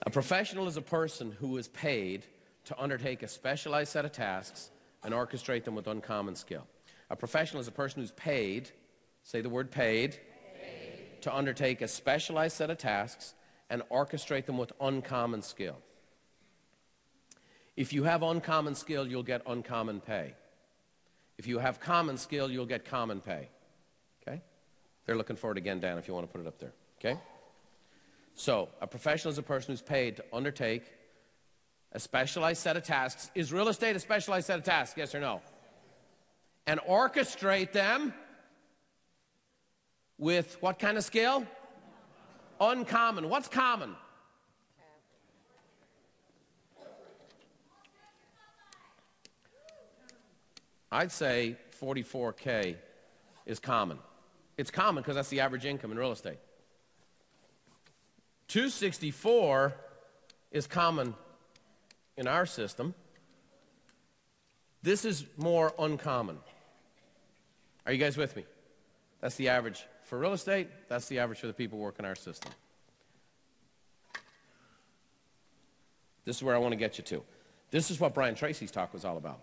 A professional is a person who is paid to undertake a specialized set of tasks and orchestrate them with uncommon skill. A professional is a person who's paid, say the word paid, to undertake a specialized set of tasks and orchestrate them with uncommon skill. If you have uncommon skill, you'll get uncommon pay. If you have common skill, you'll get common pay. Okay? They're looking for it again, Dan, if you want to put it up there. Okay? So, a professional is a person who's paid to undertake a specialized set of tasks. Is real estate a specialized set of tasks? Yes or no? And orchestrate them with what kind of skill? Uncommon. What's common? I'd say 44K is common. It's common because that's the average income in real estate. 264 is common in our system. This is more uncommon. Are you guys with me? That's the average for real estate. That's the average for the people working our system. This is where I want to get you to. This is what Brian Tracy's talk was all about.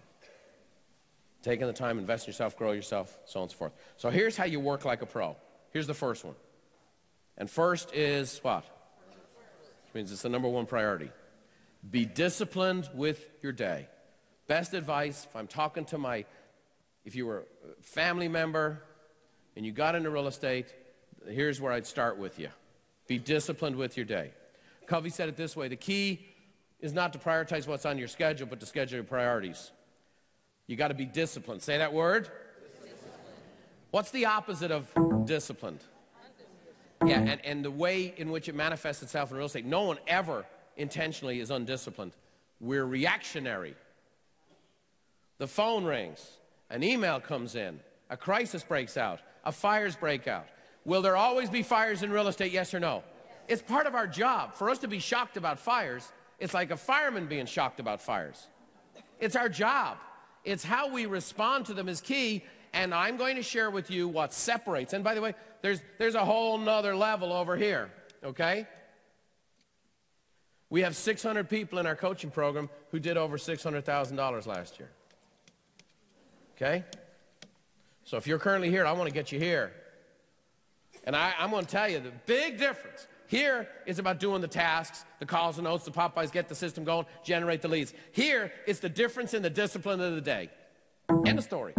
Taking the time, invest in yourself, grow yourself, so on and so forth. So here's how you work like a pro. Here's the first one. And first is what? Which means it's the number one priority. Be disciplined with your day. Best advice, if I'm talking to if you were a family member and you got into real estate, here's where I'd start with you. Be disciplined with your day. Covey said it this way: the key is not to prioritize what's on your schedule, but to schedule your priorities. You got to be disciplined. Say that word. Disciplined. What's the opposite of disciplined? Yeah, and the way in which it manifests itself in real estate, no one ever intentionally is undisciplined. We're reactionary. The phone rings, an email comes in, a crisis breaks out, a fires break out. Will there always be fires in real estate, yes or no? It's part of our job. For us to be shocked about fires, it's like a fireman being shocked about fires. It's our job. It's how we respond to them is key, and I'm going to share with you what separates. And by the way, there's a whole nother level over here, okay? We have 600 people in our coaching program who did over $600,000 last year. Okay? So if you're currently here, I want to get you here. And I'm going to tell you the big difference. Here is about doing the tasks, the calls and notes, the Popeyes, get the system going, generate the leads. Here, it's the difference in the discipline of the day. End of story.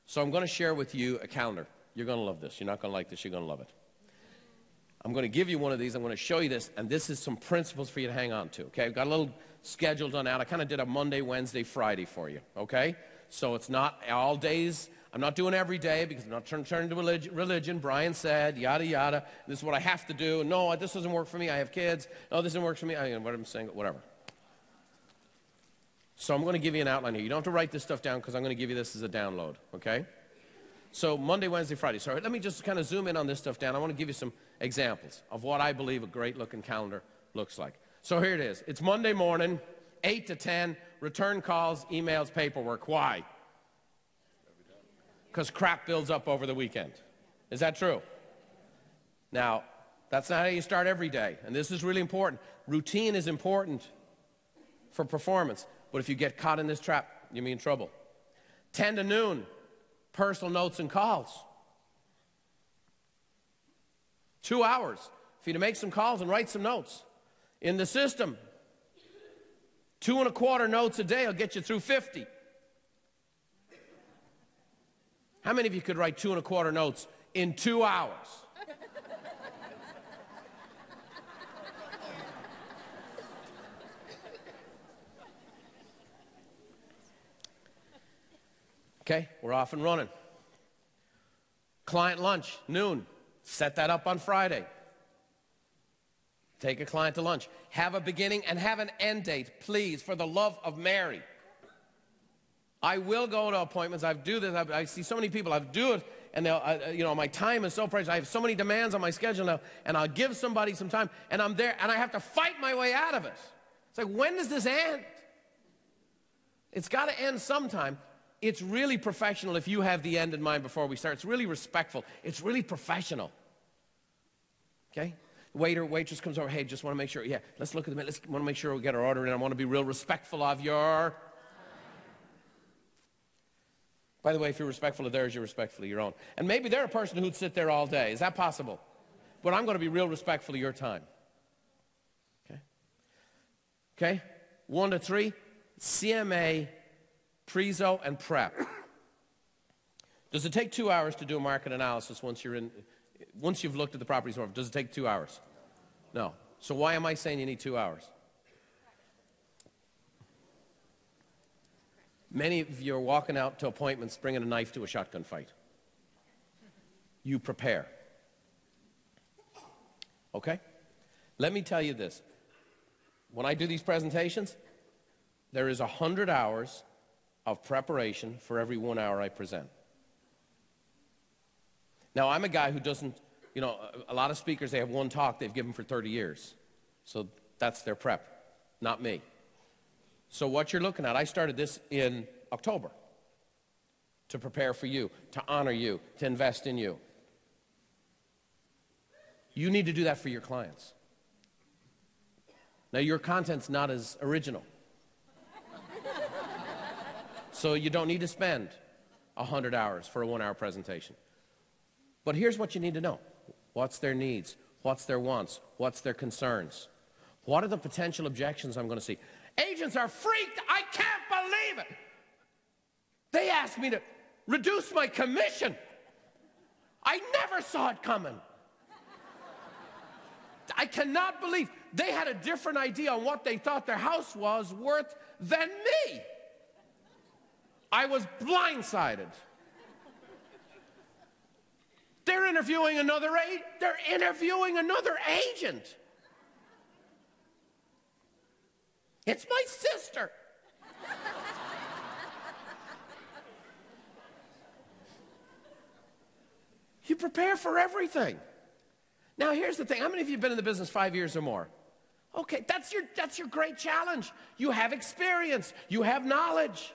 So I'm going to share with you a calendar. You're going to love this. You're not going to like this. You're going to love it. I'm going to give you one of these. I'm going to show you this, and this is some principles for you to hang on to, okay? I've got a little schedule done out. I kind of did a Monday, Wednesday, Friday for you, okay? So it's not all days. I'm not doing every day because I'm not turning to religion. Brian said, yada, yada. This is what I have to do. No, this doesn't work for me. I have kids. No, this doesn't work for me. What I'm saying, whatever. So I'm going to give you an outline here. You don't have to write this stuff down because I'm going to give you this as a download, okay? So Monday, Wednesday, Friday. So let me just kind of zoom in on this stuff down. I want to give you some examples of what I believe a great-looking calendar looks like. So here it is. It's Monday morning, 8 to 10, return calls, emails, paperwork. Why? Because crap builds up over the weekend. Is that true? Now, that's not how you start every day, and this is really important. Routine is important for performance, but if you get caught in this trap, you'll be in trouble. 10 to noon, personal notes and calls. 2 hours for you to make some calls and write some notes. In the system, 2 1/4 notes a day will get you through 50. How many of you could write 2 1/4 notes in 2 hours? Okay, we're off and running. Client lunch, noon. Set that up on Friday. Take a client to lunch. Have a beginning and have an end date, please, for the love of Mary. I will go to appointments. I do this. I see so many people. I do it, and they'll, my time is so precious. I have so many demands on my schedule now, and I'll give somebody some time, and I'm there, and I have to fight my way out of it. It's like, when does this end? It's got to end sometime. It's really professional if you have the end in mind before we start. It's really respectful. It's really professional. Okay? Waiter, waitress comes over, hey, just want to make sure, yeah, let's look at the menu, want to make sure we get our order in. I want to be real respectful of your... By the way, if you're respectful of theirs, you're respectful of your own. And maybe they're a person who'd sit there all day. Is that possible? But I'm going to be real respectful of your time. Okay? Okay? 1 to 3, CMA, Prezo, and Prep. Does it take 2 hours to do a market analysis once you've looked at the properties? Does it take 2 hours? No. So why am I saying you need 2 hours? Many of you are walking out to appointments bringing a knife to a shotgun fight. You prepare. Okay? Let me tell you this. When I do these presentations, there is 100 hours of preparation for every 1 hour I present. Now, I'm a guy who doesn't, you know, a lot of speakers, they have one talk they've given for 30 years. So that's their prep, not me. So what you're looking at, I started this in October to prepare for you, to honor you, to invest in you. You need to do that for your clients. Now, your content's not as original. So you don't need to spend 100 hours for a 1 hour presentation. But here's what you need to know. What's their needs? What's their wants? What's their concerns? What are the potential objections I'm going to see? Agents are freaked. I can't believe it. They asked me to reduce my commission. I never saw it coming. I cannot believe they had a different idea on what they thought their house was worth than me. I was blindsided. They're interviewing another agent. It's my sister. You prepare for everything. Now, here's the thing. How many of you have been in the business 5 years or more? Okay, that's your great challenge. You have experience. You have knowledge.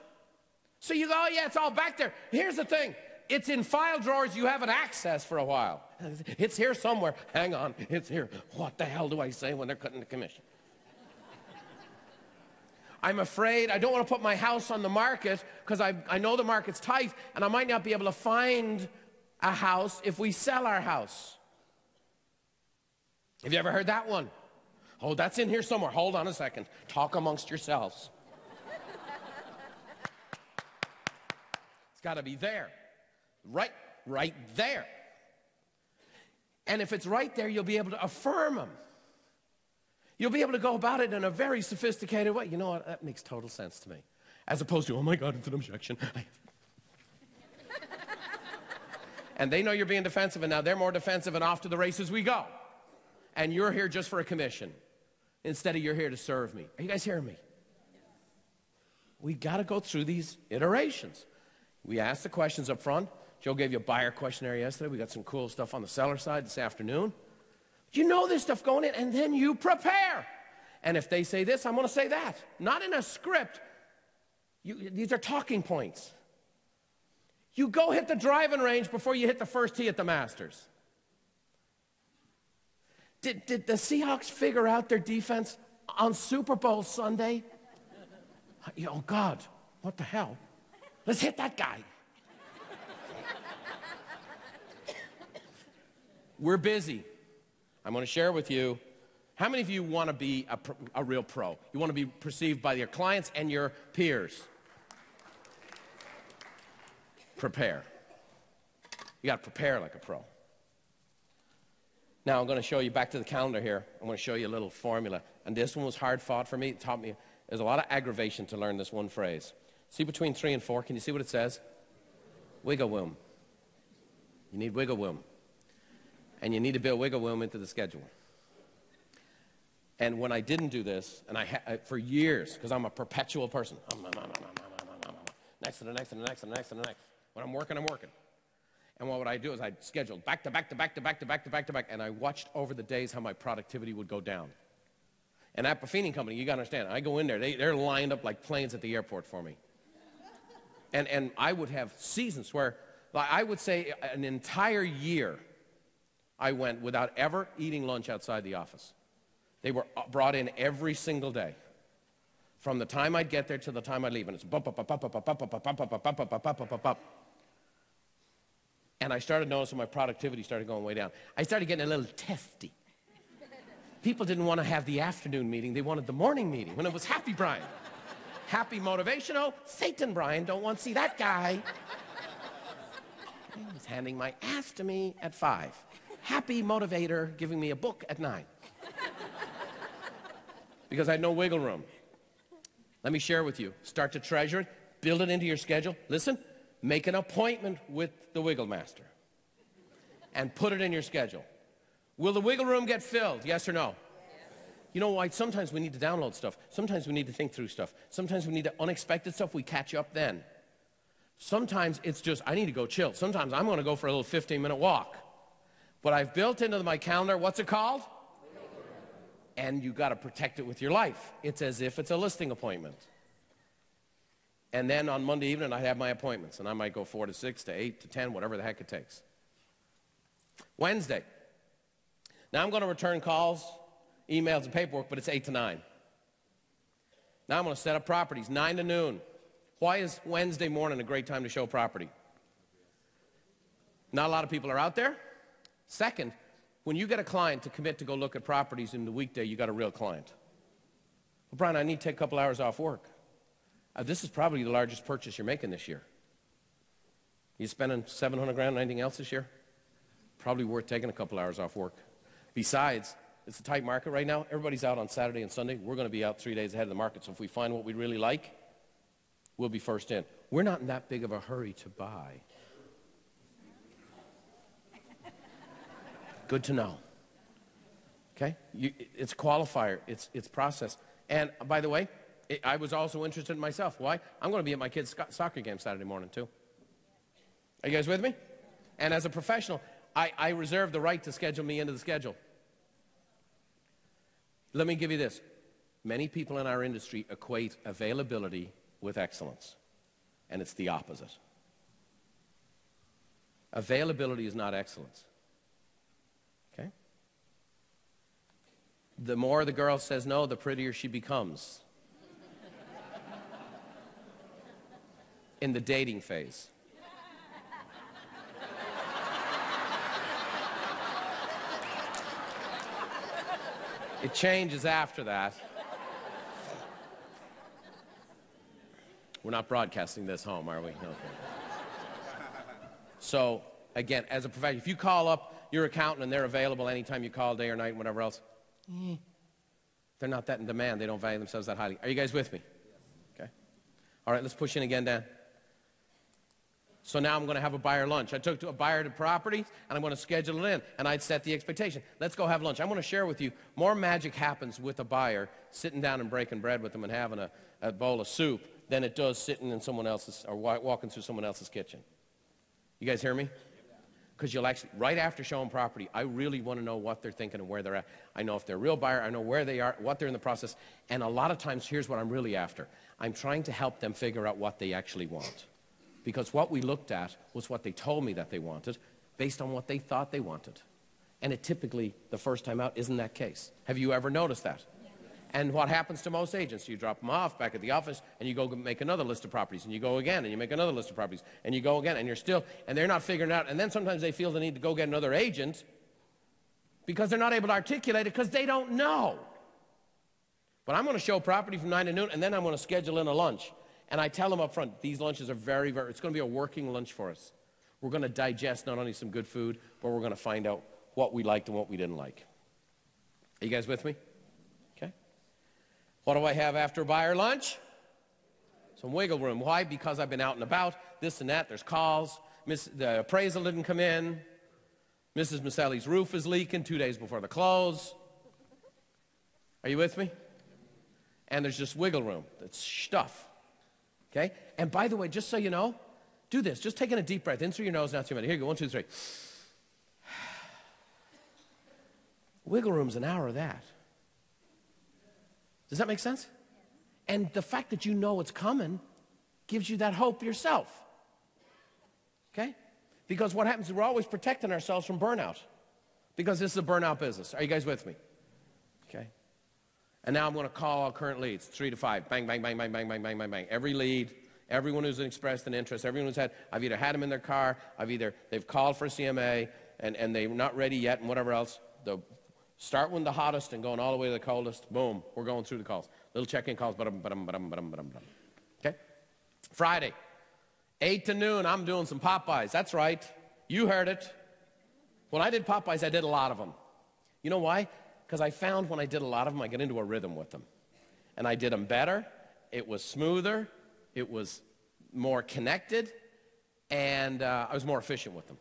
So you go, oh, yeah, it's all back there. Here's the thing. It's in file drawers you haven't accessed for a while. It's here somewhere. Hang on, it's here. What the hell do I say when they're cutting the commission? I'm afraid I don't want to put my house on the market because I know the market's tight and I might not be able to find a house if we sell our house. Have you ever heard that one? Oh, that's in here somewhere. Hold on a second. Talk amongst yourselves. It's got to be there. Right there. And if it's right there, you'll be able to affirm them. You'll be able to go about it in a very sophisticated way. You know what? That makes total sense to me. As opposed to, oh my God, it's an objection. And they know you're being defensive, and now they're more defensive, and off to the races we go. And you're here just for a commission instead of you're here to serve me. Are you guys hearing me? We got to go through these iterations. We ask the questions up front. Joe gave you a buyer questionnaire yesterday. We got some cool stuff on the seller side this afternoon. You know this stuff going in, and then you prepare. And if they say this, I'm going to say that. Not in a script. These are talking points. You go hit the driving range before you hit the first tee at the Masters. Did the Seahawks figure out their defense on Super Bowl Sunday? Oh, God, what the hell? Let's hit that guy. We're busy. I'm going to share with you, how many of you want to be a real pro? You want to be perceived by your clients and your peers? Prepare. You got to prepare like a pro. Now, I'm going to show you back to the calendar here. I'm going to show you a little formula. And this one was hard fought for me. It taught me, there's a lot of aggravation to learn this one phrase. See between 3 and 4, can you see what it says? Wiggle room. You need wiggle room. And you need to build wiggle room into the schedule. And when I didn't do this, and for years, because I'm a perpetual person, next to the next and the next and the next and the next. When I'm working, I'm working. And what would I do is I'd schedule back to back to back to back to back to back to back, and I watched over the days how my productivity would go down. And that Buffini company, you got to understand, I go in there, they're lined up like planes at the airport for me. And I would have seasons where, like, I would say an entire year, I went without ever eating lunch outside the office. They were brought in every single day. From the time I'd get there to the time I'd leave. And it's bump, up, up, up, up, up, up, up, up, up, up, up, up, up, up, up, up. And I started noticing my productivity started going way down. I started getting a little testy. People didn't want to have the afternoon meeting. They wanted the morning meeting when it was happy Brian. Happy motivational, Satan Brian, don't want to see that guy. He's handing my ass to me at 5. Happy motivator giving me a book at 9. Because I had no wiggle room. Let me share with you. Start to treasure it. Build it into your schedule. Listen, make an appointment with the Wiggle Master. And put it in your schedule. Will the wiggle room get filled? Yes or no? Yes. You know why? Sometimes we need to download stuff. Sometimes we need to think through stuff. Sometimes we need to unexpected stuff. We catch up then. Sometimes it's just, I need to go chill. Sometimes I'm going to go for a little 15-minute walk. But I've built into my calendar, what's it called? And you got to protect it with your life. It's as if it's a listing appointment. And then on Monday evening, I have my appointments. And I might go 4 to 6 to 8 to 10, whatever the heck it takes. Wednesday. Now I'm going to return calls, emails, and paperwork, but it's 8 to 9. Now I'm going to set up properties, 9 to noon. Why is Wednesday morning a great time to show property? Not a lot of people are out there. Second, when you get a client to commit to go look at properties in the weekday, you got a real client. Well, Brian, I need to take a couple hours off work. This is probably the largest purchase you're making this year. You spending $700 grand on anything else this year? Probably worth taking a couple hours off work. Besides, it's a tight market right now. Everybody's out on Saturday and Sunday. We're going to be out 3 days ahead of the market. So if we find what we really like, we'll be first in. We're not in that big of a hurry to buy. Good to know. Okay? It's a qualifier. It's process. And by the way, I was also interested in myself. Why? I'm going to be at my kid's soccer game Saturday morning too. Are you guys with me? And as a professional, I reserve the right to schedule me into the schedule. Let me give you this. Many people in our industry equate availability with excellence. And it's the opposite. Availability is not excellence. Okay? The more the girl says no, the prettier she becomes. In the dating phase. It changes after that. We're not broadcasting this home, are we? Okay. So, again, as a professional, if you call up your accountant and they're available anytime you call, day or night, whatever else, they're not that in demand. They don't value themselves that highly. Are you guys with me? Okay. All right, let's push in again, Dan. So now I'm going to have a buyer lunch. I took a buyer to properties, and I'm going to schedule it in, and I'd set the expectation. Let's go have lunch. I'm going to share with you, more magic happens with a buyer sitting down and breaking bread with them and having a bowl of soup than it does sitting in someone else's, or walking through someone else's kitchen. You guys hear me? Because you'll actually, right after showing property, I really want to know what they're thinking and where they're at. I know if they're a real buyer, I know where they are, what they're in the process, and a lot of times, here's what I'm really after. I'm trying to help them figure out what they actually want. Because what we looked at was what they told me that they wanted based on what they thought they wanted. And it typically, the first time out, isn't that case. Have you ever noticed that? And what happens to most agents? You drop them off back at the office, and you go make another list of properties, and you go again, and you make another list of properties, and you go again, and you're still, and they're not figuring it out. And then sometimes they feel the need to go get another agent because they're not able to articulate it because they don't know. But I'm going to show property from 9 to noon, and then I'm going to schedule in a lunch. And I tell them up front, these lunches are very, very, it's going to be a working lunch for us. We're going to digest not only some good food, but we're going to find out what we liked and what we didn't like. Are you guys with me? Okay. What do I have after buyer lunch? Some wiggle room. Why? Because I've been out and about, this and that. There's calls. The appraisal didn't come in. Mrs. Maselli's roof is leaking 2 days before the close. Are you with me? And there's just wiggle room. That's stuff. Okay? And by the way, just so you know, do this. Just taking a deep breath in through your nose, not through your mouth. Here you go. 1, 2, 3. Wiggle room's an hour of that. Does that make sense? And the fact that you know it's coming gives you that hope yourself. Okay? Because what happens is we're always protecting ourselves from burnout. Because this is a burnout business. Are you guys with me? Okay. And now I'm going to call all current leads, 3 to 5. Bang, bang, bang, bang, bang, bang, bang, bang, bang. Every lead, everyone who's expressed an interest, everyone who's I've either had them in their car, they've called for CMA, and they're not ready yet, and whatever else. Start with the hottest and going all the way to the coldest. Boom, we're going through the calls. Little check-in calls. Okay? Friday, 8 to noon, I'm doing some Popeyes. That's right. You heard it. When I did Popeyes, I did a lot of them. You know why? Because I found when I did a lot of them, I got into a rhythm with them. And I did them better. It was smoother. It was more connected. And I was more efficient with them.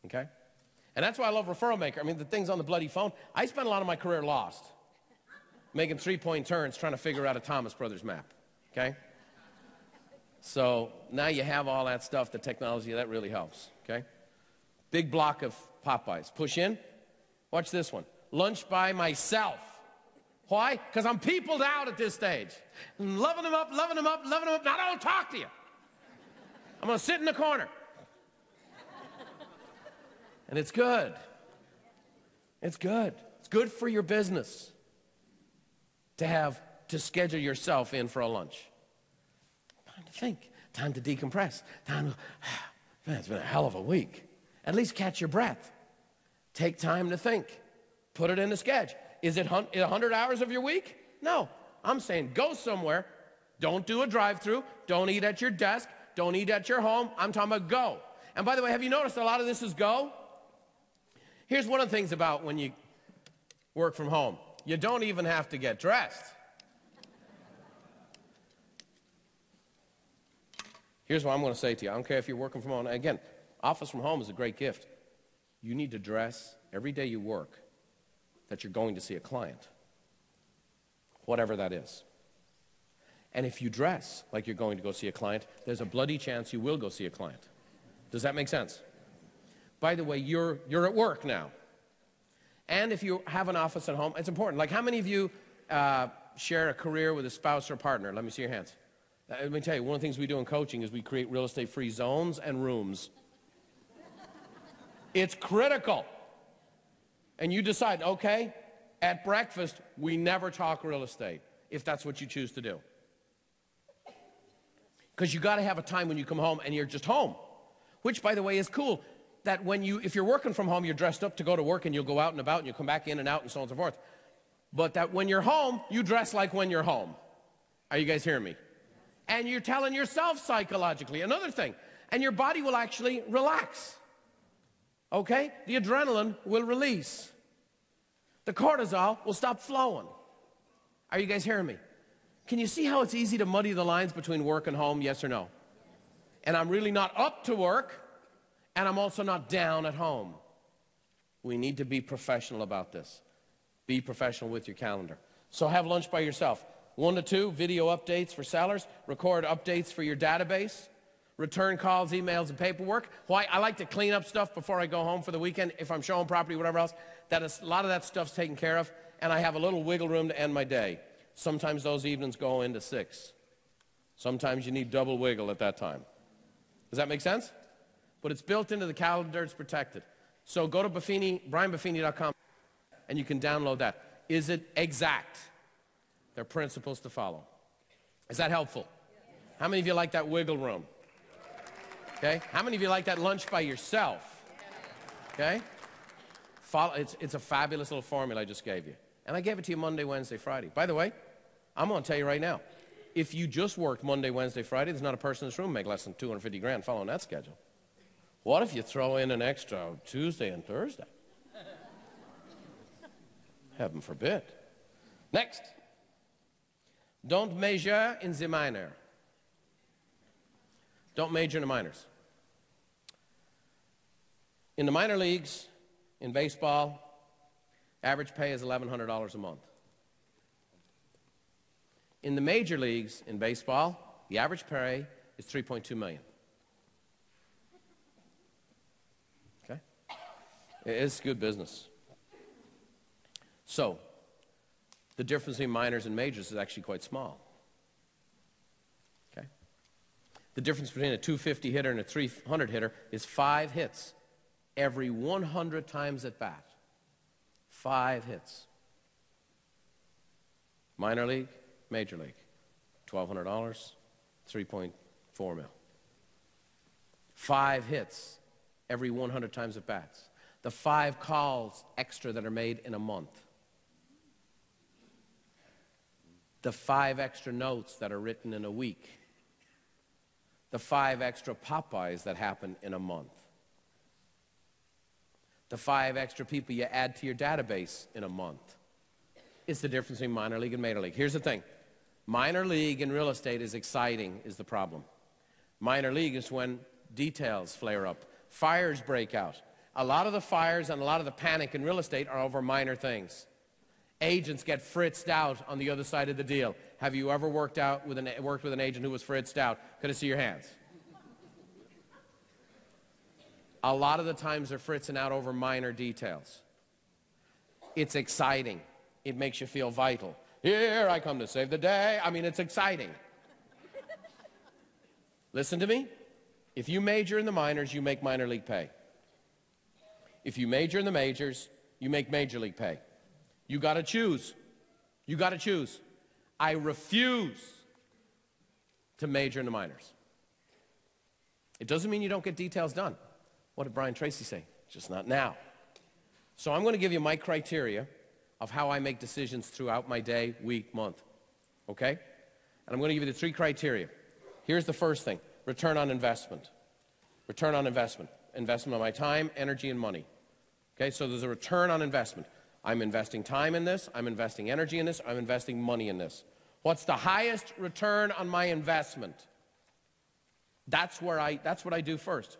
Okay? And that's why I love Referral Maker. I mean, the thing's on the bloody phone. I spent a lot of my career lost, making 3-point turns, trying to figure out a Thomas Brothers map, okay? So now you have all that stuff, the technology, that really helps, okay? Big block of Popeyes. Push in. Watch this one. Lunch by myself. Why? Because I'm peopled out at this stage. I'm loving them up, loving them up, loving them up. Now, I don't talk to you. I'm going to sit in the corner. And it's good. It's good. It's good for your business to schedule yourself in for a lunch. Time to think. Time to decompress. Man, it's been a hell of a week. At least catch your breath. Take time to think. Put it in the schedule. Is it 100 hours of your week? No. I'm saying go somewhere. Don't do a drive-through. Don't eat at your desk. Don't eat at your home. I'm talking about go. And by the way, have you noticed a lot of this is go? Here's one of the things about when you work from home. You don't even have to get dressed. Here's what I'm going to say to you. I don't care if you're working from home. Again, office from home is a great gift. You need to dress every day you work that you're going to see a client, whatever that is. And if you dress like you're going to go see a client, there's a bloody chance you will go see a client. Does that make sense? By the way, you're at work now. And if you have an office at home, it's important. Like, how many of you share a career with a spouse or partner? Let me see your hands. Let me tell you, one of the things we do in coaching is we create real estate-free zones and rooms. It's critical. And you decide, okay, at breakfast, we never talk real estate, if that's what you choose to do. Because you got to have a time when you come home and you're just home, which, by the way, is cool. That if you're working from home, you're dressed up to go to work and you'll go out and about and you'll come back in and out and so on and so forth. But that when you're home, you dress like when you're home. Are you guys hearing me? And you're telling yourself psychologically another thing. And your body will actually relax. Okay? The adrenaline will release. The cortisol will stop flowing. Are you guys hearing me? Can you see how it's easy to muddy the lines between work and home, yes or no? And I'm really not up to work. And I'm also not down at home. We need to be professional about this. Be professional with your calendar. So have lunch by yourself. 1 to 2, video updates for sellers. Record updates for your database. Return calls, emails, and paperwork. Why? I like to clean up stuff before I go home for the weekend. If I'm showing property, whatever else, a lot of that stuff's taken care of. And I have a little wiggle room to end my day. Sometimes those evenings go into 6. Sometimes you need double wiggle at that time. Does that make sense? But it's built into the calendar, it's protected. So go to Buffini, brianbuffini.com, and you can download that. Is it exact? There are principles to follow. Is that helpful? How many of you like that wiggle room? Okay? How many of you like that lunch by yourself? Okay? It's a fabulous little formula I just gave you. And I gave it to you Monday, Wednesday, Friday. By the way, I'm going to tell you right now, if you just worked Monday, Wednesday, Friday, there's not a person in this room who make less than 250 grand following that schedule. What if you throw in an extra Tuesday and Thursday? Heaven forbid. Next. Don't major in the minor. Don't major in the minors. In the minor leagues, in baseball, average pay is $1,100 a month. In the major leagues, in baseball, the average pay is $3.2 million. Okay? It's good business. So, the difference between minors and majors is actually quite small. Okay? The difference between a 250 hitter and a 300 hitter is 5 hits every 100 times at bat. 5 hits. Minor league, major league. $1,200, 3.4 mil. 5 hits every 100 times at bats. The 5 calls extra that are made in a month. The 5 extra notes that are written in a week. The 5 extra Popeyes that happen in a month. The 5 extra people you add to your database in a month. It's the difference between minor league and major league. Here's the thing. Minor league in real estate is exciting, is the problem. Minor league is when details flare up. Fires break out. A lot of the fires and a lot of the panic in real estate are over minor things. Agents get fritzed out on the other side of the deal. Have you ever worked with an agent who was fritzed out? Could I see your hands? A lot of the times they're fritzing out over minor details. It's exciting. It makes you feel vital. Here I come to save the day. I mean, it's exciting. Listen to me. If you major in the minors, you make minor league pay. If you major in the majors, you make major league pay. You got to choose. You got to choose. I refuse to major in the minors. It doesn't mean you don't get details done. What did Brian Tracy say? Just not now. So I'm going to give you my criteria of how I make decisions throughout my day, week, month. Okay? And I'm going to give you the 3 criteria. Here's the first thing. Return on investment. Return on investment. Investment of my time, energy, and money. Okay? So there's a return on investment. I'm investing time in this. I'm investing energy in this. I'm investing money in this. What's the highest return on my investment? That's what I do first.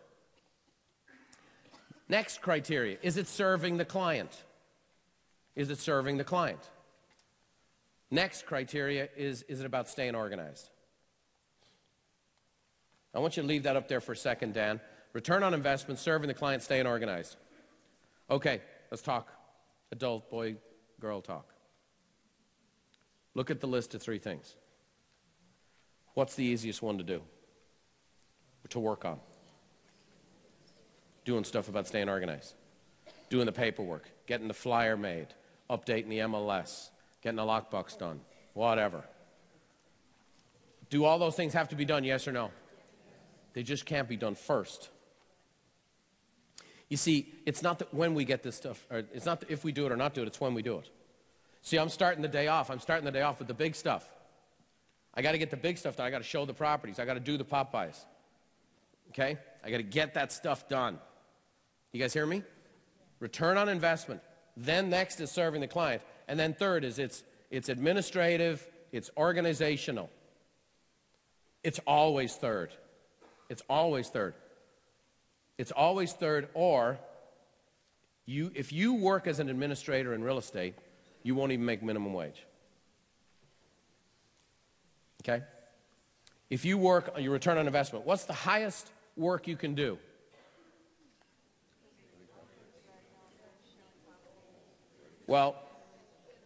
Next criteria, is it serving the client? Is it serving the client? Next criteria is it about staying organized? I want you to leave that up there for a second, Dan. Return on investment, serving the client, staying organized. Okay, let's talk. Adult, boy, girl talk. Look at the list of 3 things. What's the easiest one to do? To work on? Doing stuff about staying organized. Doing the paperwork. Getting the flyer made. Updating the MLS. Getting the lockbox done. Whatever. Do all those things have to be done, yes or no? They just can't be done first. You see, it's not that when we get this stuff, or it's not if we do it or not do it, it's when we do it. See, I'm starting the day off. I'm starting the day off with the big stuff. I got to get the big stuff done. I got to show the properties. I got to do the Popeyes. Okay? I got to get that stuff done. You guys hear me? Return on investment. Then next is serving the client. And then third is it's administrative, it's organizational. It's always third. It's always third. It's always third, or if you work as an administrator in real estate, you won't even make minimum wage. Okay? If you work on your return on investment, what's the highest work you can do? Well,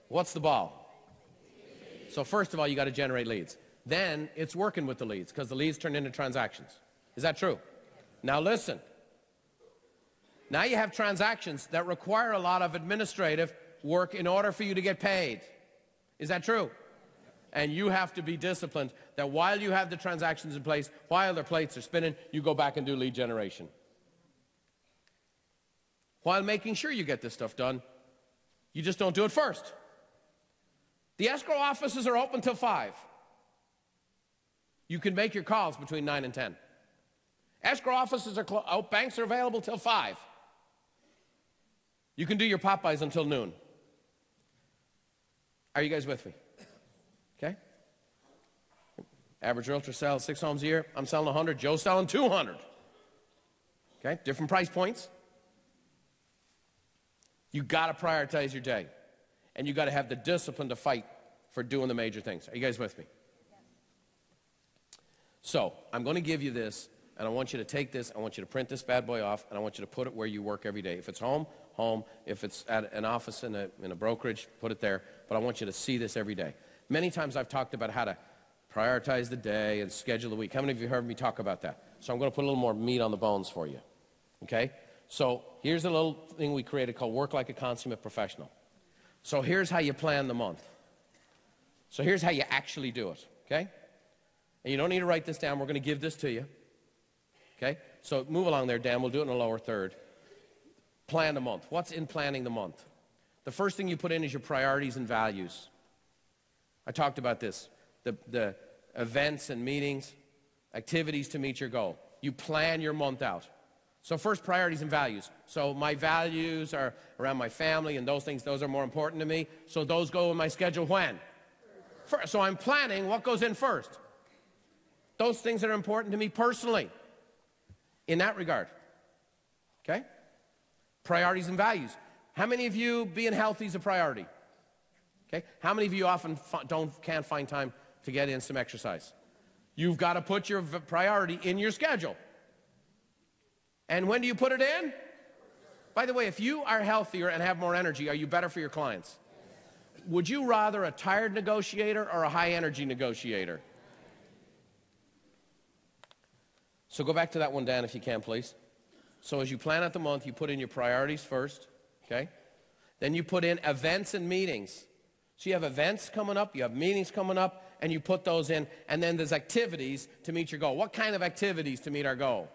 what's the ball? So first of all, you got to generate leads. Then it's working with the leads, because the leads turn into transactions. Is that true? Now listen. Now you have transactions that require a lot of administrative work in order for you to get paid. Is that true? And you have to be disciplined that while you have the transactions in place, while their plates are spinning, you go back and do lead generation. While making sure you get this stuff done, you just don't do it first. The escrow offices are open till 5. You can make your calls between 9 and 10. Escrow offices are closed. Banks are available till 5. You can do your Popeyes until noon. Are you guys with me? Okay? Average realtor sells 6 homes a year. I'm selling 100. Joe's selling 200. Okay? Different price points. You got to prioritize your day. And you got to have the discipline to fight for doing the major things. Are you guys with me? So, I'm going to give you this, and I want you to take this, I want you to print this bad boy off, and I want you to put it where you work every day. If it's home, home. If it's at an office in a brokerage, put it there. But I want you to see this every day. Many times I've talked about how to prioritize the day and schedule the week. How many of you heard me talk about that? So I'm going to put a little more meat on the bones for you. Okay? So here's a little thing we created called Work Like a Consummate Professional. So here's how you plan the month. So here's how you actually do it, okay? And you don't need to write this down. We're going to give this to you, okay? So move along there, Dan. We'll do it in the lower third. Plan the month. What's in planning the month? The first thing you put in is your priorities and values. I talked about this. The events and meetings, activities to meet your goal. You plan your month out. So first, priorities and values. So my values are around my family and those things. Those are more important to me. So those go in my schedule when? First. So I'm planning what goes in first. Those things that are important to me personally. In that regard. Okay? Priorities and values. How many of you being healthy is a priority? Okay? How many of you often can't find time to get in some exercise? You've got to put your priority in your schedule. And when do you put it in? By the way, if you are healthier and have more energy, are you better for your clients? Would you rather a tired negotiator or a high-energy negotiator? So go back to that one, Dan, if you can, please. So as you plan out the month, you put in your priorities first, okay? Then you put in events and meetings. So you have events coming up, you have meetings coming up, and you put those in, and then there's activities to meet your goal. What kind of activities to meet our goal?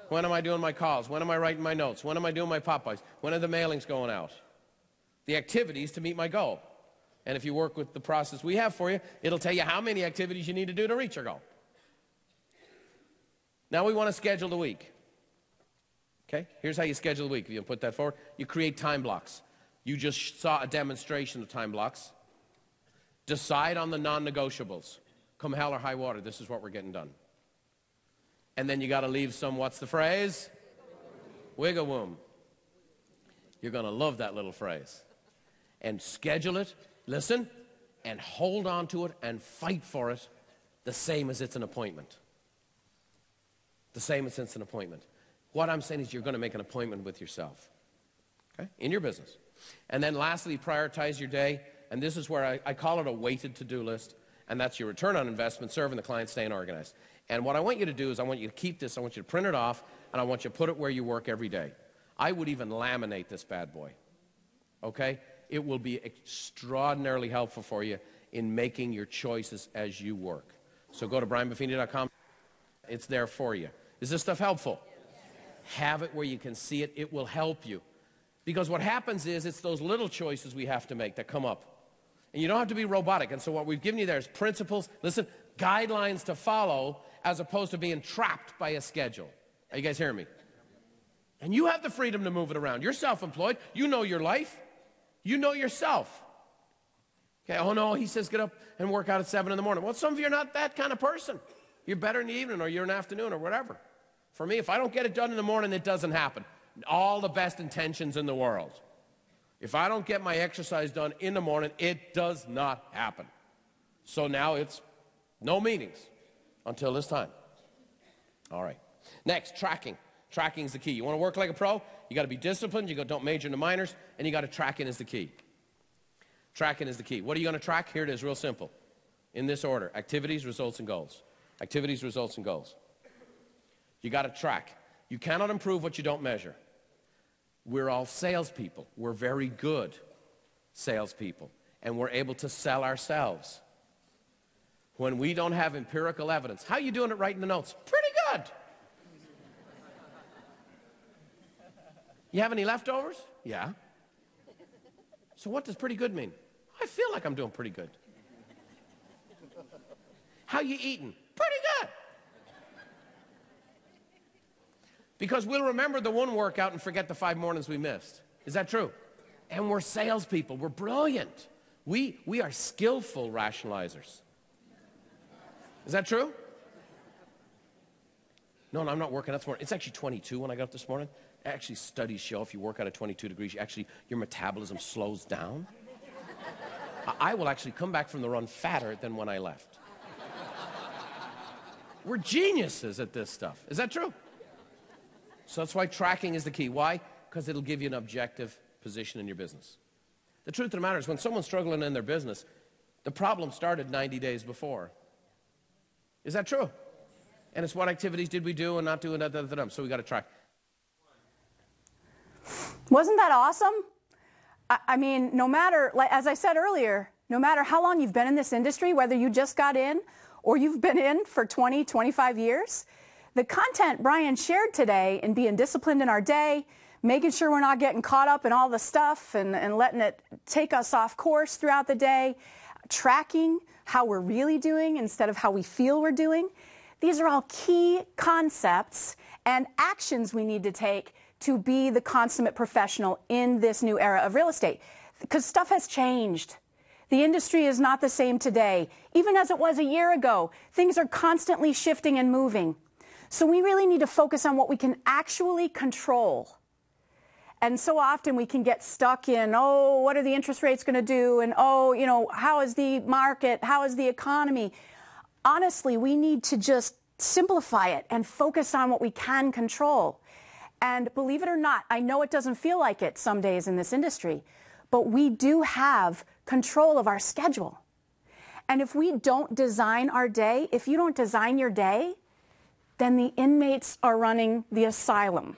When am I doing my calls? When am I writing my notes? When am I doing my Popeyes? When are the mailings going out? The activities to meet my goal. And if you work with the process we have for you, it'll tell you how many activities you need to do to reach your goal. Now we want to schedule the week. Okay? Here's how you schedule the week. If you put that forward, you create time blocks. You just saw a demonstration of time blocks. Decide on the non-negotiables. Come hell or high water, this is what we're getting done. And then you got to leave some, what's the phrase? Wiggle room. You're going to love that little phrase. And schedule it, listen, and hold on to it and fight for it the same as it's an appointment. The same as it's an appointment. What I'm saying is you're going to make an appointment with yourself, okay, in your business. And then lastly, prioritize your day. And this is where I call it a weighted to-do list. And that's your return on investment, serving the client, staying organized. And what I want you to do is I want you to keep this. I want you to print it off, and I want you to put it where you work every day. I would even laminate this bad boy, okay? It will be extraordinarily helpful for you in making your choices as you work. So go to brianbuffini.com. It's there for you. Is this stuff helpful? Have it where you can see it. It will help you. Because what happens is it's those little choices we have to make that come up. And you don't have to be robotic. And so what we've given you there is principles, listen, guidelines to follow as opposed to being trapped by a schedule. Are you guys hearing me? And you have the freedom to move it around. You're self-employed. You know your life. You know yourself. Okay, oh no, he says get up and work out at 7 in the morning. Well, some of you are not that kind of person. You're better in the evening or you're in the afternoon or whatever. For me, if I don't get it done in the morning, it doesn't happen. All the best intentions in the world. If I don't get my exercise done in the morning, it does not happen. So now it's no meetings until this time. All right. Next, tracking. Tracking is the key. You want to work like a pro? You got to be disciplined. You don't major in the minors, and you got to tracking is the key. Tracking is the key. What are you going to track? Here it is, real simple. In this order: activities, results, and goals. Activities, results, and goals. You got to track. You cannot improve what you don't measure. We're all salespeople. We're very good salespeople, and we're able to sell ourselves. When we don't have empirical evidence, how are you doing at writing the notes? Pretty good. You have any leftovers? Yeah. So what does pretty good mean? I feel like I'm doing pretty good. How you eating? Pretty good. Because we'll remember the one workout and forget the 5 mornings we missed. Is that true? And we're salespeople. We're brilliant. We are skillful rationalizers. Is that true? No, I'm not working out this morning. It's actually 22 when I got up this morning. Actually, studies show if you work out at 22 degrees, your metabolism slows down. I will actually come back from the run fatter than when I left. We're geniuses at this stuff. Is that true? So that's why tracking is the key. Why? Because it'll give you an objective position in your business. The truth of the matter is when someone's struggling in their business, the problem started 90 days before. Is that true? And it's what activities did we do and not do, and so we got to track. Wasn't that awesome? I mean, no matter, like, as I said earlier, no matter how long you've been in this industry, whether you just got in or you've been in for 20, 25 years, the content Brian shared today in being disciplined in our day, making sure we're not getting caught up in all the stuff and letting it take us off course throughout the day, tracking how we're really doing instead of how we feel we're doing. These are all key concepts and actions we need to take to be the consummate professional in this new era of real estate. Because stuff has changed. The industry is not the same today, even as it was a year ago. Things are constantly shifting and moving. So we really need to focus on what we can actually control. And so often we can get stuck in, oh, what are the interest rates going to do? And, oh, you know, how is the market? How is the economy? Honestly, we need to just simplify it and focus on what we can control. And believe it or not, I know it doesn't feel like it some days in this industry, but we do have control of our schedule. And if we don't design our day, if you don't design your day, then the inmates are running the asylum.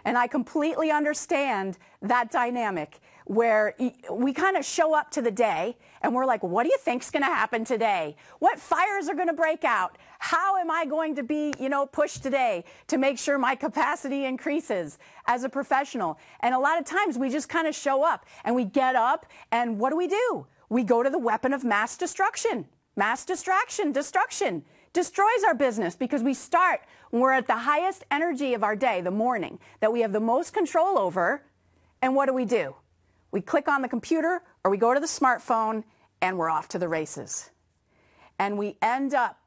And I completely understand that dynamic where we kind of show up to the day and we're like, what do you think's going to happen today? What fires are going to break out? How am I going to be, pushed today to make sure my capacity increases as a professional? And a lot of times we just kind of show up and we get up and what do? We go to the weapon of mass destruction. Mass destruction destroys our business because we start when we're at the highest energy of our day, the morning, that we have the most control over. And what do? We click on the computer or we go to the smartphone and we're off to the races. And we end up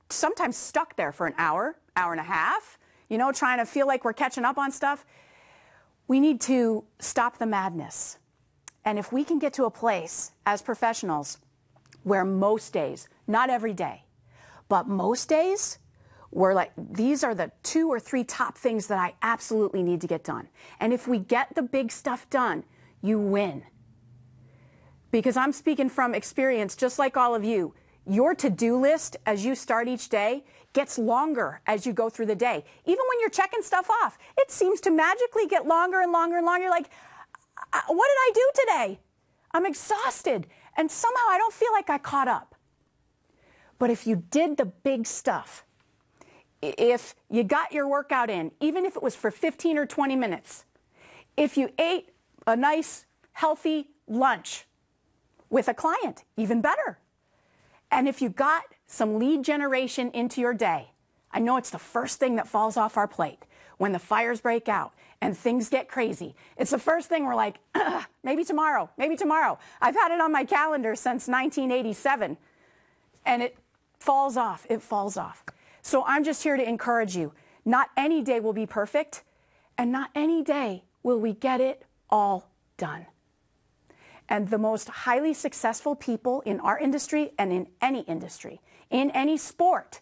sometimes stuck there for an hour, hour and a half, trying to feel like we're catching up on stuff. We need to stop the madness. And if we can get to a place as professionals where most days, not every day, but most days, we're like, these are the 2 or 3 top things that I absolutely need to get done. And if we get the big stuff done, you win. Because I'm speaking from experience, just like all of you, your to-do list as you start each day gets longer as you go through the day. Even when you're checking stuff off, it seems to magically get longer and longer and longer. You're like, what did I do today? I'm exhausted. And somehow I don't feel like I caught up. But if you did the big stuff, if you got your workout in, even if it was for 15 or 20 minutes, if you ate a nice, healthy lunch with a client, even better. And if you got some lead generation into your day, I know it's the first thing that falls off our plate when the fires break out and things get crazy. It's the first thing we're like, maybe tomorrow, maybe tomorrow. I've had it on my calendar since 1987, and it falls off, it falls off. So I'm just here to encourage you. Not any day will be perfect, and not any day will we get it all done. And the most highly successful people in our industry and in any sport,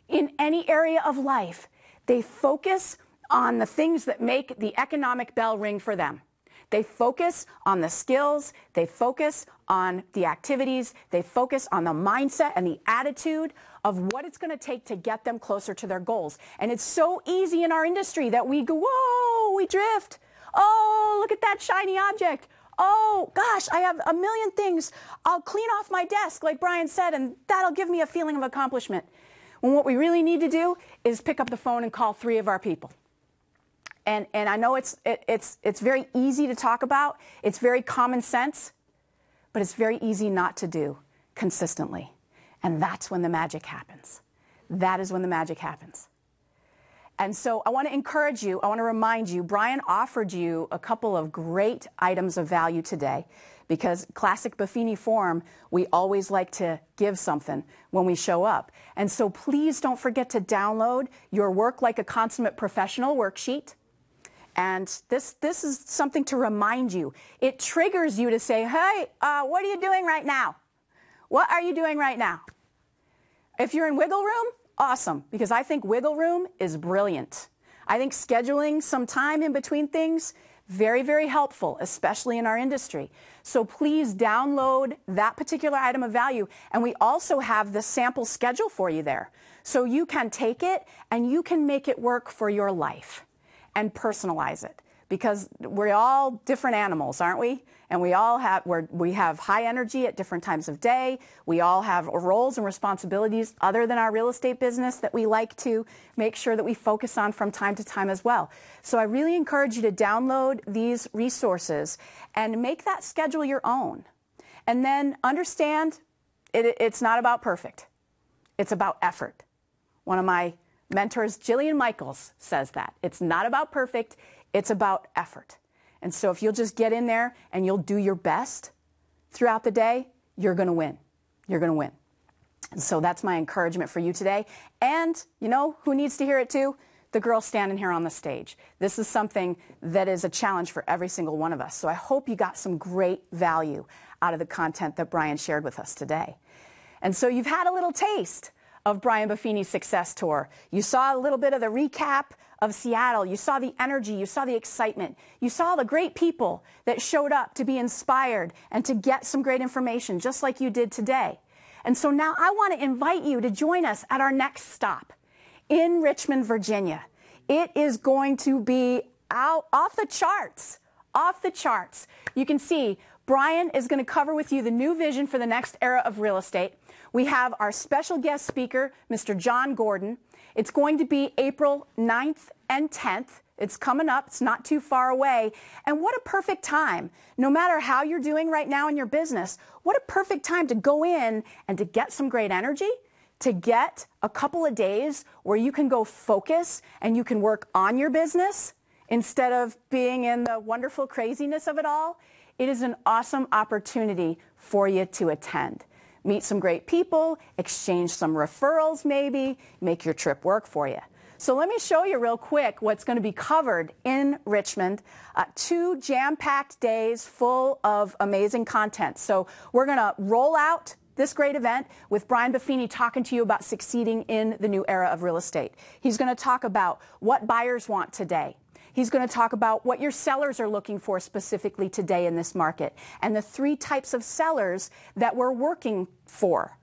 in any area of life, they focus on the things that make the economic bell ring for them. They focus on the skills, they focus on the activities, they focus on the mindset and the attitude of what it's going to take to get them closer to their goals. And it's so easy in our industry that we go, whoa, we drift. Oh, look at that shiny object. Oh, gosh, I have a million things. I'll clean off my desk, like Brian said, and that'll give me a feeling of accomplishment. When what we really need to do is pick up the phone and call 3 of our people. And I know it's very easy to talk about. It's very common sense, but it's very easy not to do consistently. And that's when the magic happens. That is when the magic happens. And so I want to encourage you, I want to remind you, Brian offered you a couple of great items of value today because classic Buffini form, we always like to give something when we show up. And so please don't forget to download your Work Like a Consummate Professional worksheet. And this is something to remind you. It triggers you to say, hey, what are you doing right now? What are you doing right now? If you're in wiggle room, awesome, because I think wiggle room is brilliant. I think scheduling some time in between things, very, very helpful, especially in our industry. So please download that particular item of value. And we also have the sample schedule for you there. So you can take it and you can make it work for your life and personalize it. because we're all different animals, aren't we? And we have high energy at different times of day. We all have roles and responsibilities other than our real estate business that we like to make sure that we focus on from time to time as well. So I really encourage you to download these resources and make that schedule your own. And then understand it's not about perfect. It's about effort. One of my mentors, Jillian Michaels, says that. It's not about perfect. It's about effort. And so if you'll just get in there and you'll do your best throughout the day, you're going to win. You're going to win. And so that's my encouragement for you today. And you know who needs to hear it too? The girl standing here on the stage. This is something that is a challenge for every single one of us. So I hope you got some great value out of the content that Brian shared with us today. And so you've had a little taste of Brian Buffini's success tour. You saw a little bit of the recap of Seattle. You saw the energy. You saw the excitement. You saw the great people that showed up to be inspired and to get some great information, just like you did today. And so now I want to invite you to join us at our next stop in Richmond, Virginia. It is going to be off the charts, off the charts. You can see Brian is going to cover with you the new vision for the next era of real estate. We have our special guest speaker, Mr. John Gordon. It's going to be April 9th and 10th. It's coming up. It's not too far away. And what a perfect time. No matter how you're doing right now in your business, what a perfect time to go in and to get some great energy, to get a couple of days where you can go focus and you can work on your business instead of being in the wonderful craziness of it all. It is an awesome opportunity for you to attend. Meet some great people, exchange some referrals maybe, make your trip work for you. So let me show you real quick what's going to be covered in Richmond. 2 jam-packed days full of amazing content. So we're going to roll out this great event with Brian Buffini talking to you about succeeding in the new era of real estate. He's going to talk about what buyers want today. He's going to talk about what your sellers are looking for specifically today in this market and the 3 types of sellers that we're working for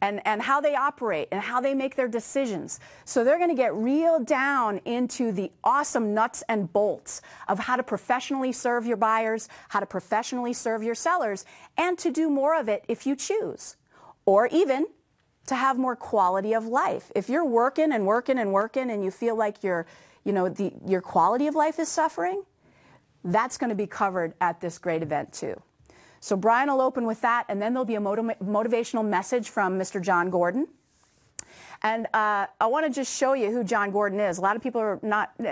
and how they operate and how they make their decisions. So they're going to get real down into the awesome nuts and bolts of how to professionally serve your buyers, how to professionally serve your sellers, and to do more of it if you choose, or even to have more quality of life. If you're working and working and working and you feel like your quality of life is suffering, that's going to be covered at this great event too. So Brian will open with that, and then there'll be a motivational message from Mr. John Gordon. And I want to just show you who John Gordon is. A lot of people are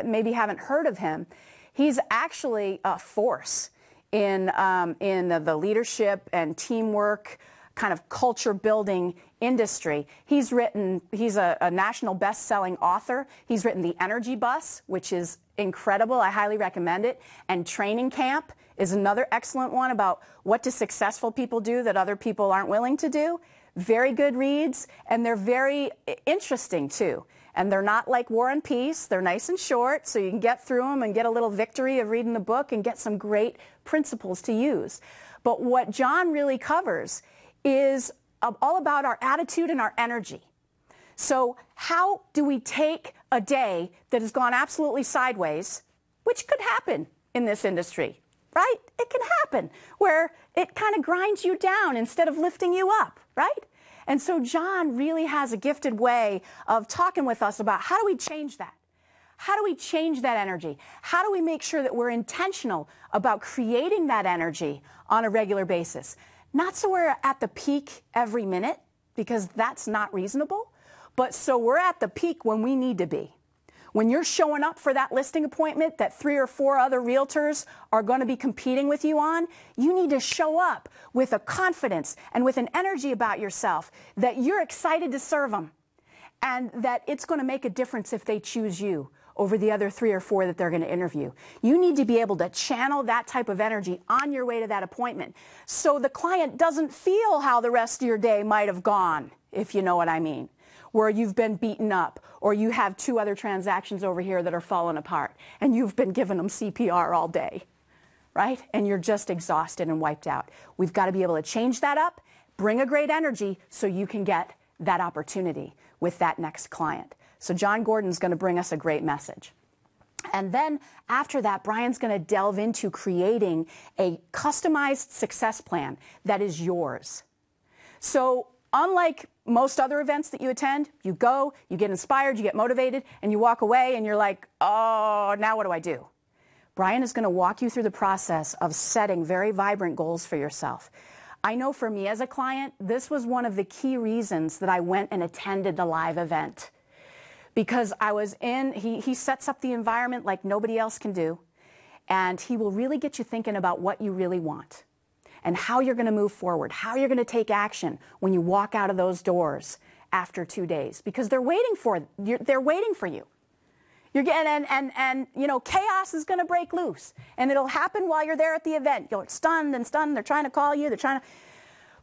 maybe haven't heard of him. He's actually a force in the leadership and teamwork kind of culture building industry. He's a national best-selling author. He's written The Energy Bus, which is incredible. I highly recommend it. And Training Camp is another excellent one about what do successful people do that other people aren't willing to do. Very good reads, and they're very interesting too. And they're not like War and Peace. They're nice and short, so you can get through them and get a little victory of reading the book and get some great principles to use. But what John really covers is all about our attitude and our energy. So how do we take a day that has gone absolutely sideways, which could happen in this industry, right? It can happen where it kind of grinds you down instead of lifting you up, right? And so John really has a gifted way of talking with us about how do we change that? How do we change that energy? How do we make sure that we're intentional about creating that energy on a regular basis? Not so we're at the peak every minute, because that's not reasonable, but so we're at the peak when we need to be. When you're showing up for that listing appointment that 3 or 4 other realtors are going to be competing with you on, you need to show up with a confidence and with an energy about yourself that you're excited to serve them and that it's going to make a difference if they choose you over the other 3 or 4 that they're going to interview. You need to be able to channel that type of energy on your way to that appointment so the client doesn't feel how the rest of your day might have gone, if you know what I mean, where you've been beaten up or you have 2 other transactions over here that are falling apart and you've been giving them CPR all day, right? And you're just exhausted and wiped out. We've got to be able to change that up, bring a great energy so you can get that opportunity with that next client. So John Gordon's going to bring us a great message. And then after that, Brian's going to delve into creating a customized success plan that is yours. So unlike most other events that you attend, you go, you get inspired, you get motivated, and you walk away and you're like, oh, now what do I do? Brian is going to walk you through the process of setting very vibrant goals for yourself. I know for me as a client, this was one of the key reasons that I went and attended the live event. Because I was he sets up the environment like nobody else can do, and he will really get you thinking about what you really want and how you're going to move forward, how you're going to take action when you walk out of those doors after 2 days, because they're waiting for you. They're waiting for you. You're getting, and you know, chaos is going to break loose, and it'll happen while you're there at the event. You're stunned. They're trying to call you.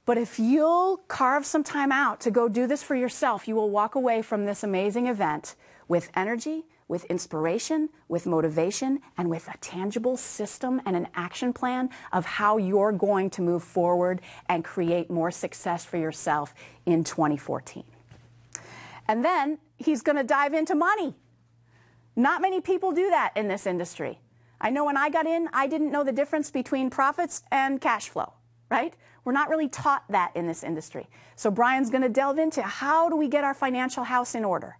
But if you'll carve some time out to go do this for yourself, you will walk away from this amazing event with energy, with inspiration, with motivation, and with a tangible system and an action plan of how you're going to move forward and create more success for yourself in 2014. And then he's going to dive into money. Not many people do that in this industry. I know when I got in, I didn't know the difference between profits and cash flow, right? We're not really taught that in this industry. So Brian's going to delve into how do we get our financial house in order?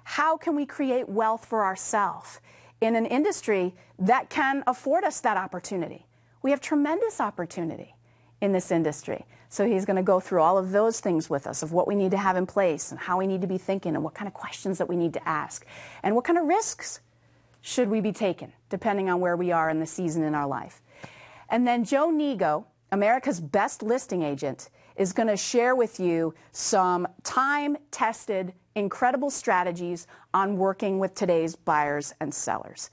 How can we create wealth for ourselves in an industry that can afford us that opportunity? We have tremendous opportunity in this industry. So he's going to go through all of those things with us of what we need to have in place and how we need to be thinking and what kind of questions that we need to ask and what kind of risks should we be taking depending on where we are in the season in our life. And then Joe Nego, America's best listing agent, is going to share with you some time-tested, incredible strategies on working with today's buyers and sellers.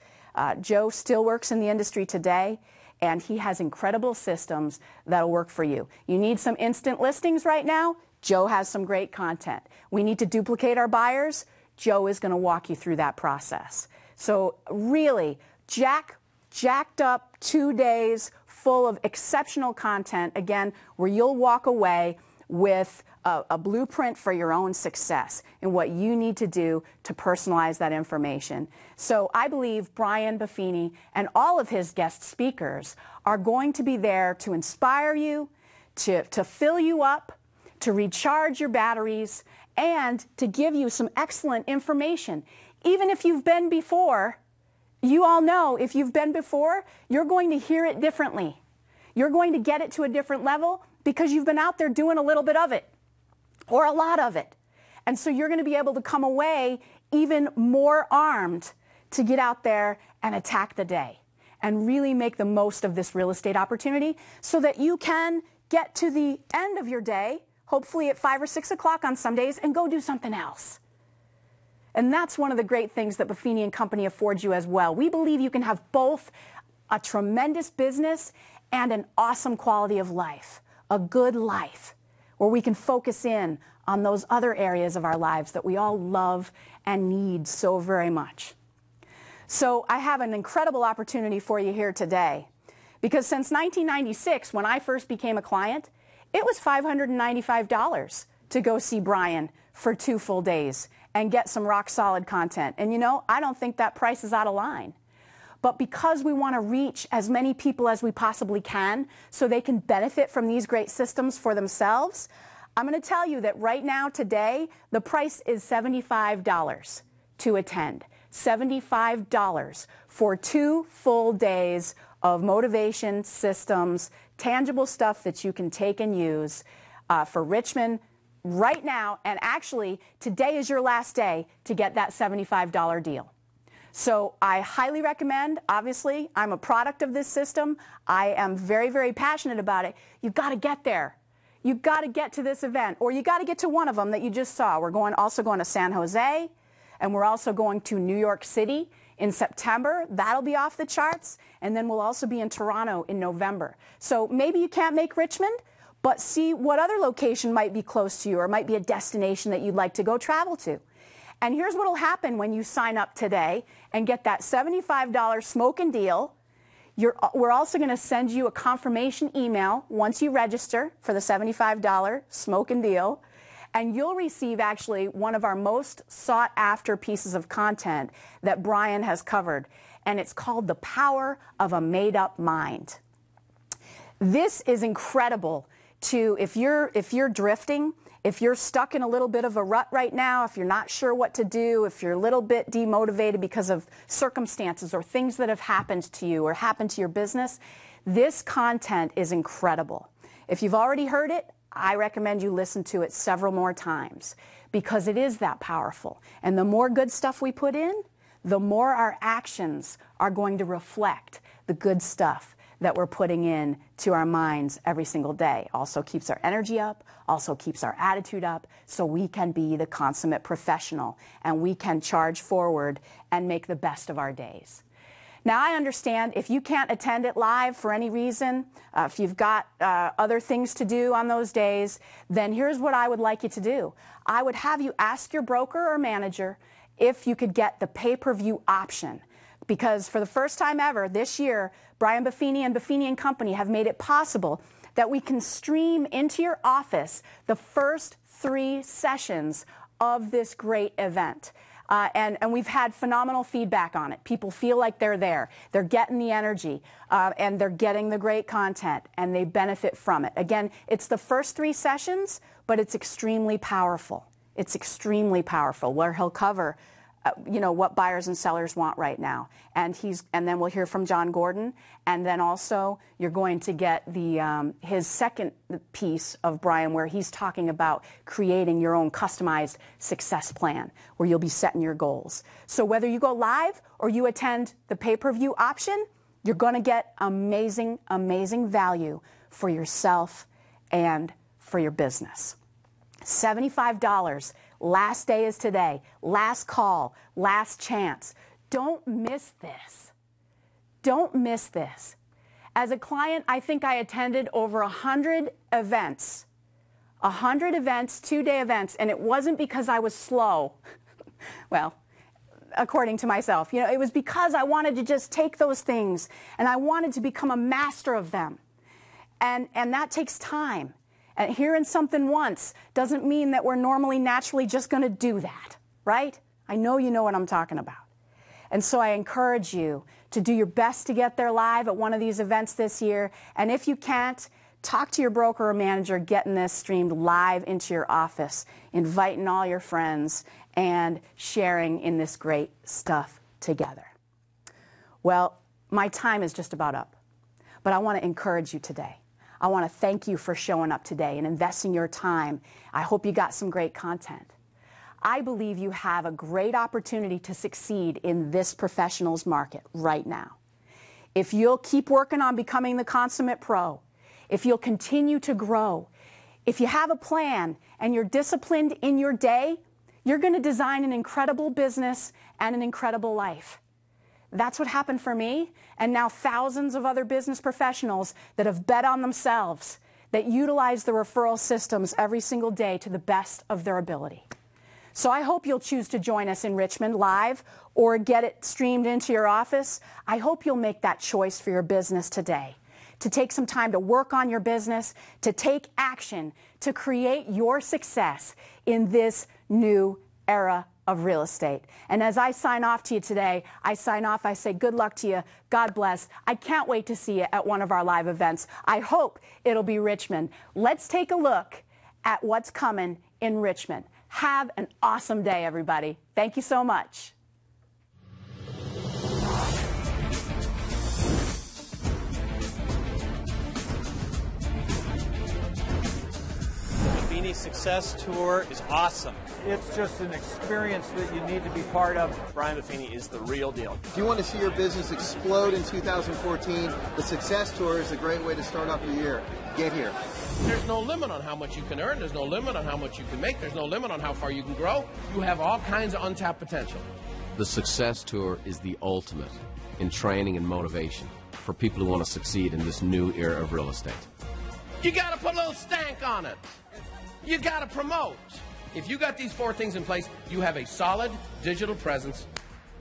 Joe still works in the industry today, and he has incredible systems that'll work for you. You need some instant listings right now? Joe has some great content. We need to duplicate our buyers? Joe is going to walk you through that process. So really, jacked up 2 days full of exceptional content, again, where you'll walk away with a blueprint for your own success and what you need to do to personalize that information. So I believe Brian Buffini and all of his guest speakers are going to be there to inspire you, to fill you up, to recharge your batteries, and to give you some excellent information. Even if you've been before, you all know if you've been before, you're going to hear it differently. You're going to get it to a different level because you've been out there doing a little bit of it or a lot of it. And so you're going to be able to come away even more armed to get out there and attack the day and really make the most of this real estate opportunity so that you can get to the end of your day, hopefully at 5 or 6 o'clock on some days, and go do something else. And that's one of the great things that Buffini and Company affords you as well. We believe you can have both a tremendous business and an awesome quality of life, a good life, where we can focus in on those other areas of our lives that we all love and need so very much. So I have an incredible opportunity for you here today, because since 1996, when I first became a client, it was $595 to go see Brian for 2 full days and get some rock solid content. And you know, I don't think that price is out of line. But because we want to reach as many people as we possibly can so they can benefit from these great systems for themselves, I'm going to tell you that right now, today, the price is $75 to attend. $75 for 2 full days of motivation systems, tangible stuff that you can take and use for Richmond right now. And actually, today is your last day to get that $75 deal. So I highly recommend, obviously, I'm a product of this system. I am very, very passionate about it. You've got to get there. You've got to get to this event, or you got to get to one of them that you just saw. We're also going to San Jose, and we're also going to New York City in September. That'll be off the charts. And then we'll also be in Toronto in November. So maybe you can't make Richmond, but see what other location might be close to you or might be a destination that you'd like to go travel to. And here's what will happen when you sign up today and get that $75 smoking deal. We're also going to send you a confirmation email once you register for the $75 smoking deal. And you'll receive actually one of our most sought after pieces of content that Brian has covered. And it's called The Power of a Made Up Mind. This is incredible to, if you're drifting, if you're stuck in a little bit of a rut right now, if you're not sure what to do, if you're a little bit demotivated because of circumstances or things that have happened to you or happened to your business, this content is incredible. If you've already heard it, I recommend you listen to it several more times because it is that powerful. And the more good stuff we put in, the more our actions are going to reflect the good stuff that we're putting in to our minds every single day. Also keeps our energy up, also keeps our attitude up, so we can be the consummate professional and we can charge forward and make the best of our days. Now, I understand if you can't attend it live for any reason, if you've got other things to do on those days, then here's what I would like you to do. I would have you ask your broker or manager if you could get the pay-per-view option. Because for the first time ever this year, Brian Buffini and Buffini & Company have made it possible that we can stream into your office the first 3 sessions of this great event. And we've had phenomenal feedback on it. People feel like they're there. They're getting the energy, and they're getting the great content, and they benefit from it. Again, it's the first 3 sessions, but it's extremely powerful. It's extremely powerful, where he'll cover what buyers and sellers want right now. And then we'll hear from John Gordon. And then also you're going to get his second piece of Brian, where he's talking about creating your own customized success plan, where you'll be setting your goals. So whether you go live or you attend the pay-per-view option, you're going to get amazing, amazing value for yourself and for your business. $75. Last day is today. Last call. Last chance. Don't miss this. Don't miss this. As a client, I think I attended over 100 events. 100 events, 2-day events, and it wasn't because I was slow. Well, according to myself. It was because I wanted to just take those things and I wanted to become a master of them. And that takes time. And hearing something once doesn't mean that we're normally, naturally just going to do that, right? I know you know what I'm talking about. And so I encourage you to do your best to get there live at one of these events this year. And if you can't, talk to your broker or manager getting this streamed live into your office, inviting all your friends, and sharing in this great stuff together. Well, my time is just about up, but I want to encourage you today. I want to thank you for showing up today and investing your time. I hope you got some great content. I believe you have a great opportunity to succeed in this professionals market right now. If you'll keep working on becoming the consummate pro, if you'll continue to grow, if you have a plan and you're disciplined in your day, you're going to design an incredible business and an incredible life. That's what happened for me, and now thousands of other business professionals that have bet on themselves, that utilize the referral systems every single day to the best of their ability. So I hope you'll choose to join us in Richmond live or get it streamed into your office. I hope you'll make that choice for your business today, to take some time to work on your business, to take action, to create your success in this new era of real estate. And as I sign off to you today, I say good luck to you, God bless. I can't wait to see you at one of our live events. I hope it'll be Richmond. Let's take a look at what's coming in Richmond. Have an awesome day, everybody. Thank you so much. Buffini Success Tour is awesome. It's just an experience that you need to be part of. Brian Buffini is the real deal. If you want to see your business explode in 2014, the Success Tour is a great way to start off your year. Get here. There's no limit on how much you can earn. There's no limit on how much you can make. There's no limit on how far you can grow. You have all kinds of untapped potential. The Success Tour is the ultimate in training and motivation for people who want to succeed in this new era of real estate. You got to put a little stank on it. You got to promote. If you got these 4 things in place, you have a solid digital presence.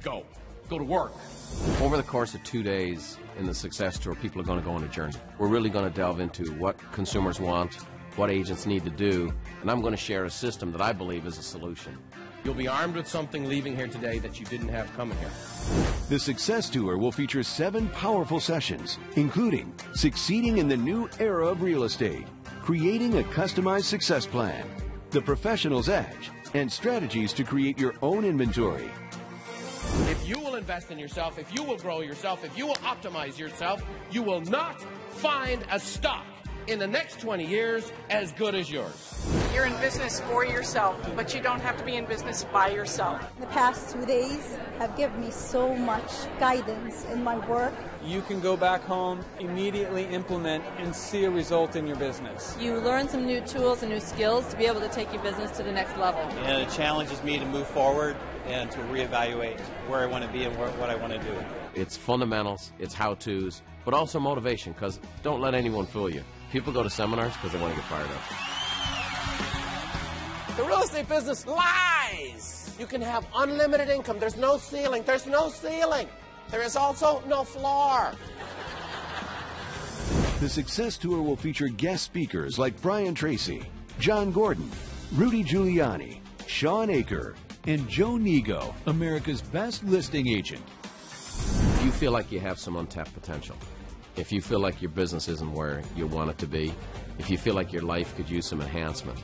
Go to work. Over the course of 2 days in the Success Tour, people are going to go on a journey. We're really going to delve into what consumers want, what agents need to do, and I'm going to share a system that I believe is a solution. You'll be armed with something leaving here today that you didn't have coming here. The Success Tour will feature 7 powerful sessions, including succeeding in the new era of real estate, creating a customized success plan, the professional's edge, and strategies to create your own inventory. If you will invest in yourself, if you will grow yourself, if you will optimize yourself, you will not find a stock in the next 20 years as good as yours. You're in business for yourself, but you don't have to be in business by yourself. The past 2 days have given me so much guidance in my work. You can go back home, immediately implement, and see a result in your business. You learn some new tools and new skills to be able to take your business to the next level. And it challenges me to move forward and to reevaluate where I want to be and what I want to do. It's fundamentals, it's how-tos, but also motivation, because don't let anyone fool you. People go to seminars because they want to get fired up. The real estate business lies. You can have unlimited income. There's no ceiling. There's no ceiling. There is also no floor. The Success Tour will feature guest speakers like Brian Tracy, John Gordon, Rudy Giuliani, Sean Aker, and Joe Nego, America's best listing agent. If you feel like you have some untapped potential, if you feel like your business isn't where you want it to be, if you feel like your life could use some enhancement,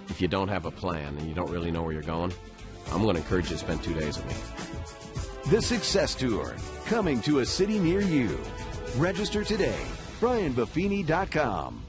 if you don't have a plan and you don't really know where you're going, I'm going to encourage you to spend 2 days with me. The Success Tour, coming to a city near you. Register today. BrianBuffini.com.